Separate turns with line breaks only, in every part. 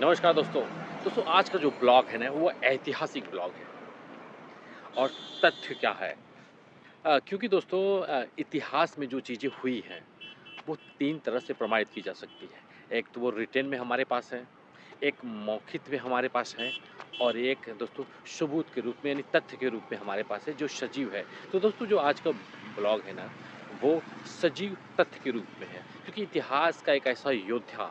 नमस्कार दोस्तों। दोस्तों आज का जो ब्लॉग है ना वो ऐतिहासिक ब्लॉग है। और तथ्य क्या है? क्योंकि दोस्तों इतिहास में जो चीज़ें हुई हैं वो 3 तरह से प्रमाणित की जा सकती है। एक तो वो रिटेन में हमारे पास है, एक मौखिक में हमारे पास है और एक दोस्तों सबूत के रूप में यानी तथ्य के रूप में हमारे पास है जो सजीव है। तो दोस्तों जो आज का ब्लॉग है ना वो सजीव तथ्य के रूप में है क्योंकि इतिहास का एक ऐसा योद्धा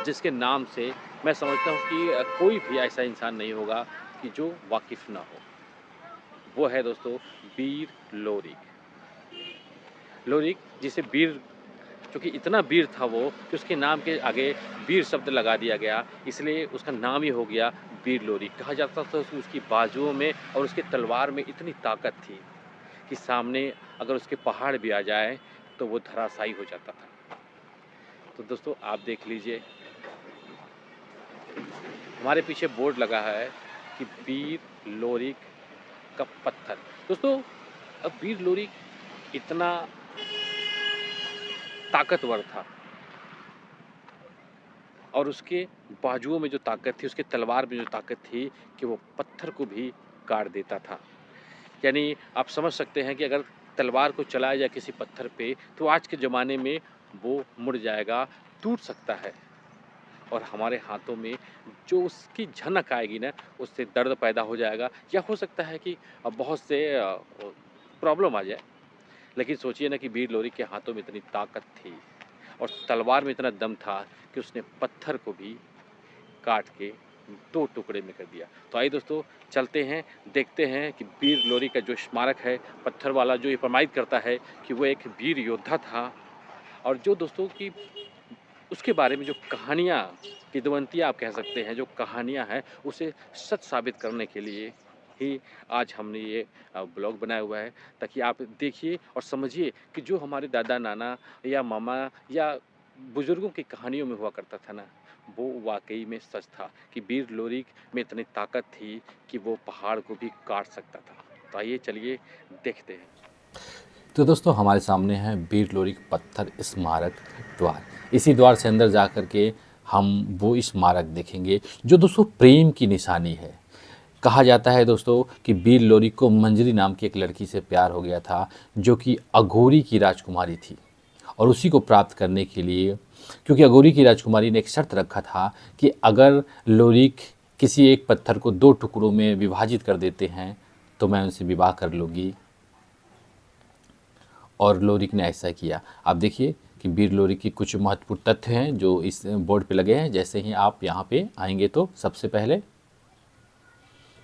जिसके नाम से मैं समझता हूँ कि कोई भी ऐसा इंसान नहीं होगा कि जो वाकिफ़ ना हो। वो है दोस्तों वीर लोरिक। लोरिक जिसे वीर चूँकि इतना वीर था वो कि उसके नाम के आगे वीर शब्द लगा दिया गया, इसलिए उसका नाम ही हो गया वीर लोरिक। कहा जाता था कि उसकी बाजुओं में और उसके तलवार में इतनी ताकत थी कि सामने अगर उसके पहाड़ भी आ जाए तो वो धराशायी हो जाता था। तो दोस्तों आप देख लीजिए हमारे पीछे बोर्ड लगा है कि वीर लोरिक का पत्थर। दोस्तों अब वीर लोरिक इतना ताकतवर था और उसके बाजुओं में जो ताकत थी, उसके तलवार में जो ताकत थी कि वो पत्थर को भी काट देता था। यानी आप समझ सकते हैं कि अगर तलवार को चलाया जाए किसी पत्थर पे तो आज के ज़माने में वो मुड़ जाएगा, टूट सकता है। और हमारे हाथों में जो उसकी झनक आएगी ना, उससे दर्द पैदा हो जाएगा या हो सकता है कि बहुत से प्रॉब्लम आ जाए। लेकिन सोचिए ना कि वीर लोरी के हाथों में इतनी ताकत थी और तलवार में इतना दम था कि उसने पत्थर को भी काट के 2 टुकड़े में कर दिया। तो आइए दोस्तों चलते हैं, देखते हैं कि वीर लोरी का जो स्मारक है, पत्थर वाला जो ये प्रमाणित करता है कि वो एक वीर योद्धा था और जो दोस्तों की उसके बारे में जो कहानियाँ, किंवदंतियाँ आप कह सकते हैं, जो कहानियाँ हैं, उसे सच साबित करने के लिए ही आज हमने ये ब्लॉग बनाया हुआ है, ताकि आप देखिए और समझिए कि जो हमारे दादा-नाना या मामा या बुज़ुर्गों की कहानियों में हुआ करता था ना, वो वाक़ई में सच था कि वीर लोरी में इतनी ताकत थी कि वो पहाड़ को भी काट सकता था। तो आइए चलिए देखते हैं।
तो दोस्तों हमारे सामने है वीर लोरिक पत्थर स्मारक द्वार। इसी द्वार से अंदर जा कर के हम वो स्मारक देखेंगे जो दोस्तों प्रेम की निशानी है। कहा जाता है दोस्तों कि वीर लोरिक को मंजरी नाम की एक लड़की से प्यार हो गया था जो कि अघोरी की राजकुमारी थी और उसी को प्राप्त करने के लिए, क्योंकि अघोरी की राजकुमारी ने एक शर्त रखा था कि अगर लोरिक किसी एक पत्थर को 2 टुकड़ों में विभाजित कर देते हैं तो मैं उनसे विवाह कर लूँगी, और लोरिक ने ऐसा किया। आप देखिए कि वीर लोरिक की कुछ महत्वपूर्ण तथ्य हैं जो इस बोर्ड पे लगे हैं। जैसे ही आप यहाँ पे आएंगे तो सबसे पहले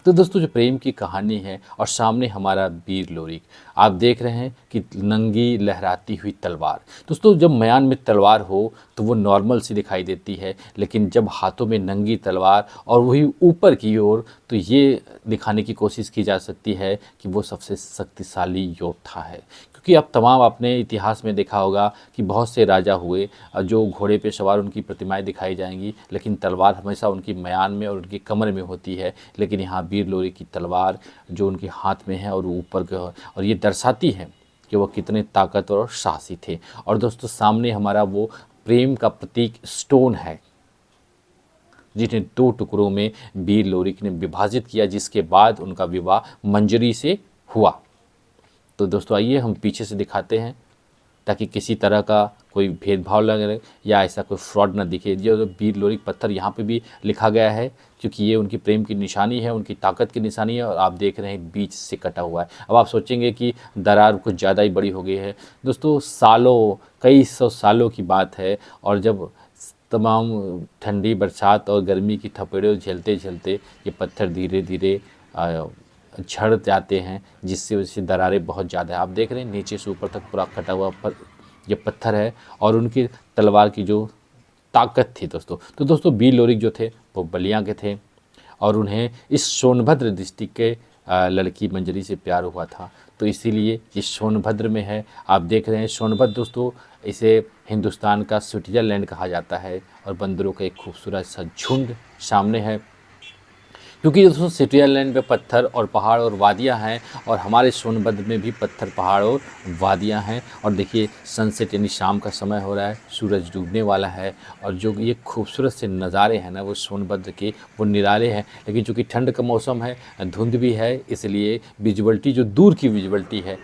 तो दोस्तों जो प्रेम की कहानी है और सामने हमारा वीर लोरिक, आप देख रहे हैं कि नंगी लहराती हुई तलवार। दोस्तों जब म्यान में तलवार हो तो वो नॉर्मल सी दिखाई देती है, लेकिन जब हाथों में नंगी तलवार और वही ऊपर की ओर, तो ये दिखाने की कोशिश की जा सकती है कि वो सबसे शक्तिशाली योद्धा है। क्योंकि अब तमाम आपने इतिहास में देखा होगा कि बहुत से राजा हुए जो घोड़े पे सवार, उनकी प्रतिमाएं दिखाई जाएंगी, लेकिन तलवार हमेशा उनकी म्यान में और उनकी कमर में होती है। लेकिन यहाँ वीर लोरी की तलवार जो उनके हाथ में है और ऊपर, और ये दर्शाती है कि वो कितने ताकतवर और साहसी थे। और दोस्तों सामने हमारा वो प्रेम का प्रतीक स्टोन है जिन्हें 2 टुकड़ों में वीर लोरिक ने विभाजित किया, जिसके बाद उनका विवाह मंजरी से हुआ। तो दोस्तों आइए हम पीछे से दिखाते हैं ताकि किसी तरह का कोई भेदभाव लगे या ऐसा कोई फ्रॉड ना दिखे। जो वीर लोरिक पत्थर यहाँ पे भी लिखा गया है क्योंकि ये उनकी प्रेम की निशानी है, उनकी ताकत की निशानी है। और आप देख रहे हैं बीच से कटा हुआ है। अब आप सोचेंगे कि दरार कुछ ज़्यादा ही बड़ी हो गई है। दोस्तों सालों, कई सौ सालों की बात है, और जब तमाम ठंडी बरसात और गर्मी की थपेड़े झेलते झेलते ये पत्थर धीरे धीरे झड़ जाते हैं, जिससे उससे दरारें बहुत ज़्यादा है। आप देख रहे हैं नीचे से ऊपर तक पूरा कटा हुआ ये पत्थर है और उनकी तलवार की जो ताकत थी दोस्तों। तो दोस्तों वीर लोरिक जो थे वो बलिया के थे और उन्हें इस सोनभद्र डिस्ट्रिक्ट के लड़की मंजरी से प्यार हुआ था। तो इसीलिए ये सोनभद्र में है। आप देख रहे हैं सोनभद्र दोस्तों, इसे हिंदुस्तान का स्विट्ज़रलैंड कहा जाता है और बंदरों का एक खूबसूरत सा झुंड सामने है। क्योंकि दोस्तों सिटी आइलैंड पे पत्थर और पहाड़ और वादियाँ हैं, और हमारे सोनभद्र में भी पत्थर, पहाड़ और वादियाँ हैं। और देखिए सनसेट यानी शाम का समय हो रहा है, सूरज डूबने वाला है, और जो ये खूबसूरत से नज़ारे हैं ना वो सोनभद्र के वो निराले हैं। लेकिन चूँकि ठंड का मौसम है, धुंध भी है, इसलिए विजुअलिटी जो दूर की विजुअलिटी है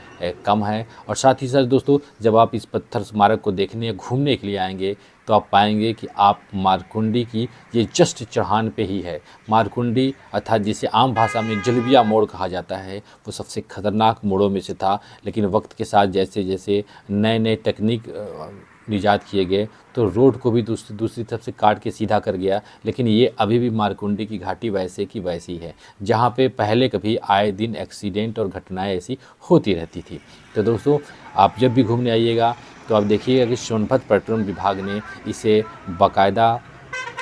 कम है। और साथ ही साथ दोस्तों जब आप इस पत्थर स्मारक को देखने या घूमने के लिए आएंगे तो आप पाएंगे कि आप मारकुंडी की ये जस्ट चढ़ान पे ही है। मारकुंडी अर्थात जिसे आम भाषा में जलबिया मोड़ कहा जाता है, वो सबसे खतरनाक मोड़ों में से था। लेकिन वक्त के साथ जैसे जैसे नए नए टेक्निक निजात किए गए तो रोड को भी दूसरी तरफ से काट के सीधा कर गया। लेकिन ये अभी भी मारकुंडी की घाटी वैसे की वैसी है, जहाँ पे पहले कभी आए दिन एक्सीडेंट और घटनाएं ऐसी होती रहती थी। तो दोस्तों आप जब भी घूमने आइएगा तो आप देखिएगा कि सोनभद्र पर्यटन विभाग ने इसे बाकायदा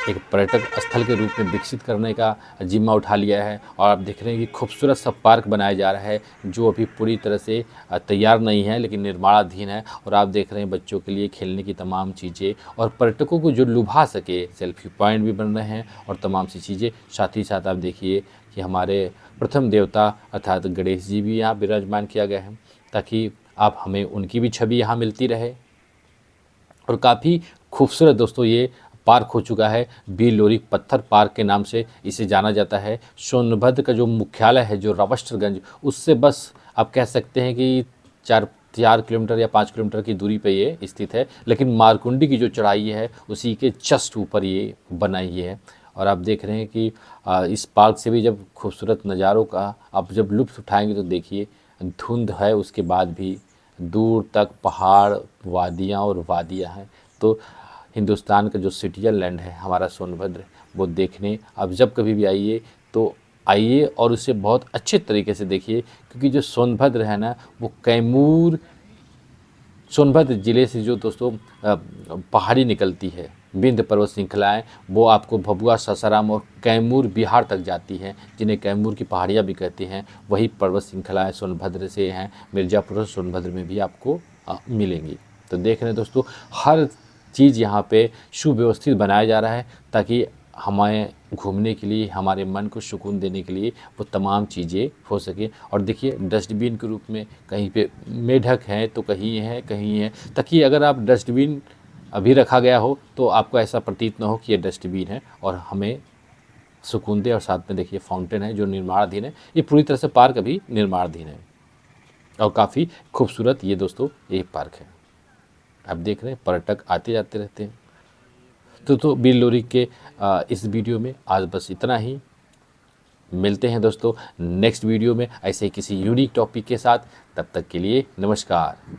एक पर्यटक स्थल के रूप में विकसित करने का जिम्मा उठा लिया है। और आप देख रहे हैं कि खूबसूरत सा पार्क बनाया जा रहा है जो अभी पूरी तरह से तैयार नहीं है लेकिन निर्माणाधीन है। और आप देख रहे हैं बच्चों के लिए खेलने की तमाम चीज़ें और पर्यटकों को जो लुभा सके, सेल्फी पॉइंट भी बन रहे हैं और तमाम सी चीज़ें। साथ ही साथ आप देखिए कि हमारे प्रथम देवता अर्थात गणेश जी भी यहाँ विराजमान किया गया है, ताकि आप हमें उनकी भी छवि यहाँ मिलती रहे। और काफ़ी खूबसूरत दोस्तों ये पार्क हो चुका है। बीर लोरी पत्थर पार्क के नाम से इसे जाना जाता है। सोनभद्र का जो मुख्यालय है जो रावस्त्रगंज, उससे बस आप कह सकते हैं कि 4 किलोमीटर या 5 किलोमीटर की दूरी पे ये स्थित है। लेकिन मारकुंडी की जो चढ़ाई है उसी के जस्ट ऊपर ये बना ही है। और आप देख रहे हैं कि इस पार्क से भी जब खूबसूरत नज़ारों का आप जब लुत्फ़ उठाएंगे तो देखिए धुंध है, उसके बाद भी दूर तक पहाड़, वादियाँ और वादियाँ हैं। तो हिंदुस्तान का जो सिटी लैंड है हमारा सोनभद्र, वो देखने आप जब कभी भी आइए तो आइए और उसे बहुत अच्छे तरीके से देखिए। क्योंकि जो सोनभद्र है ना वो कैमूर सोनभद्र ज़िले से जो दोस्तों पहाड़ी निकलती है, विंध्य पर्वत श्रृंखलाएँ, वो आपको भभुआ, सासाराम और कैमूर बिहार तक जाती हैं, जिन्हें कैमूर की पहाड़ियाँ भी कहते हैं। वही पर्वत श्रृंखलाएँ सोनभद्र से हैं। मिर्ज़ापुर और सोनभद्र में भी आपको मिलेंगी। तो देख रहे हैं दोस्तों हर चीज़ यहाँ पे सुव्यवस्थित बनाया जा रहा है ताकि हमें घूमने के लिए, हमारे मन को सुकून देने के लिए वो तमाम चीज़ें हो सके। और देखिए डस्टबिन के रूप में कहीं पे मेढक हैं तो कहीं है कहीं है, ताकि अगर आप डस्टबिन अभी रखा गया हो तो आपको ऐसा प्रतीत ना हो कि ये डस्टबिन है और हमें सुकून दे। और साथ में देखिए फाउंटेन है जो निर्माणाधीन है। ये पूरी तरह से पार्क अभी निर्माणाधीन है और काफ़ी खूबसूरत ये दोस्तों ये पार्क है। आप देख रहे हैं पर्यटक आते जाते रहते हैं। तो बीर लोरी के इस वीडियो में आज बस इतना ही। मिलते हैं दोस्तों नेक्स्ट वीडियो में ऐसे ही किसी यूनिक टॉपिक के साथ। तब तक के लिए नमस्कार।